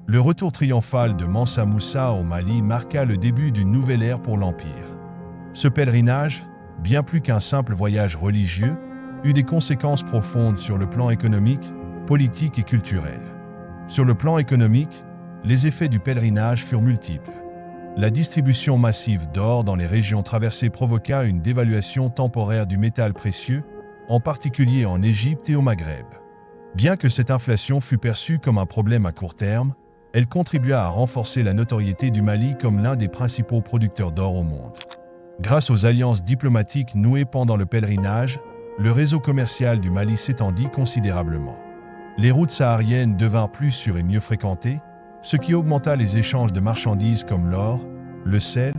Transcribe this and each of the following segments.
Le retour triomphal de Mansa Moussa au Mali marqua le début d'une nouvelle ère pour l'Empire. Ce pèlerinage, bien plus qu'un simple voyage religieux, eut des conséquences profondes sur le plan économique, politique et culturel. Sur le plan économique, les effets du pèlerinage furent multiples. La distribution massive d'or dans les régions traversées provoqua une dévaluation temporaire du métal précieux, en particulier en Égypte et au Maghreb. Bien que cette inflation fût perçue comme un problème à court terme, elle contribua à renforcer la notoriété du Mali comme l'un des principaux producteurs d'or au monde. Grâce aux alliances diplomatiques nouées pendant le pèlerinage, le réseau commercial du Mali s'étendit considérablement. Les routes sahariennes devinrent plus sûres et mieux fréquentées, ce qui augmenta les échanges de marchandises comme l'or, le sel,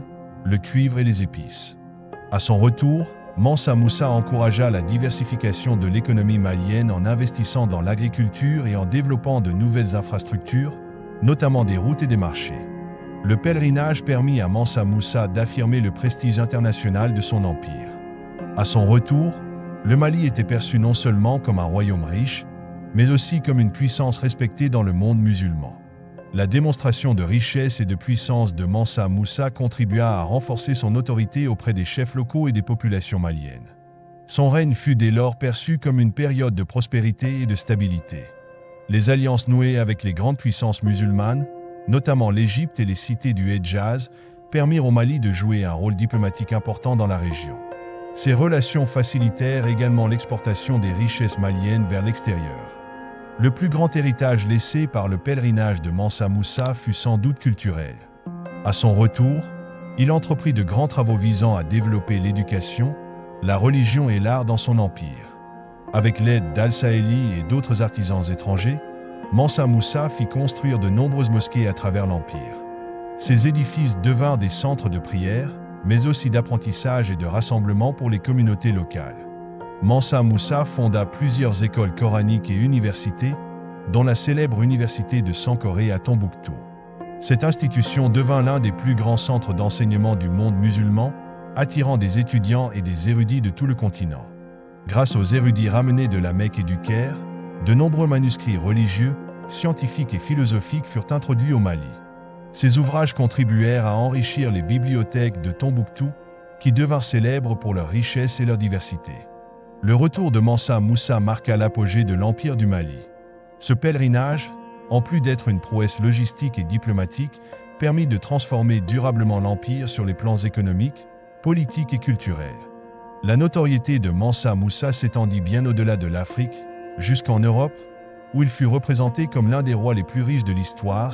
le cuivre et les épices. À son retour, Mansa Moussa encouragea la diversification de l'économie malienne en investissant dans l'agriculture et en développant de nouvelles infrastructures, notamment des routes et des marchés. Le pèlerinage permit à Mansa Moussa d'affirmer le prestige international de son empire. À son retour, le Mali était perçu non seulement comme un royaume riche, mais aussi comme une puissance respectée dans le monde musulman. La démonstration de richesse et de puissance de Mansa Moussa contribua à renforcer son autorité auprès des chefs locaux et des populations maliennes. Son règne fut dès lors perçu comme une période de prospérité et de stabilité. Les alliances nouées avec les grandes puissances musulmanes, notamment l'Égypte et les cités du Hedjaz, permirent au Mali de jouer un rôle diplomatique important dans la région. Ces relations facilitèrent également l'exportation des richesses maliennes vers l'extérieur. Le plus grand héritage laissé par le pèlerinage de Mansa Moussa fut sans doute culturel. À son retour, il entreprit de grands travaux visant à développer l'éducation, la religion et l'art dans son empire. Avec l'aide d'Al-Saheli et d'autres artisans étrangers, Mansa Moussa fit construire de nombreuses mosquées à travers l'empire. Ces édifices devinrent des centres de prière, mais aussi d'apprentissage et de rassemblement pour les communautés locales. Mansa Moussa fonda plusieurs écoles coraniques et universités, dont la célèbre université de Sankoré à Tombouctou. Cette institution devint l'un des plus grands centres d'enseignement du monde musulman, attirant des étudiants et des érudits de tout le continent. Grâce aux érudits ramenés de la Mecque et du Caire, de nombreux manuscrits religieux, scientifiques et philosophiques furent introduits au Mali. Ces ouvrages contribuèrent à enrichir les bibliothèques de Tombouctou, qui devinrent célèbres pour leur richesse et leur diversité. Le retour de Mansa Moussa marqua l'apogée de l'Empire du Mali. Ce pèlerinage, en plus d'être une prouesse logistique et diplomatique, permit de transformer durablement l'Empire sur les plans économiques, politiques et culturels. La notoriété de Mansa Moussa s'étendit bien au-delà de l'Afrique, jusqu'en Europe, où il fut représenté comme l'un des rois les plus riches de l'histoire,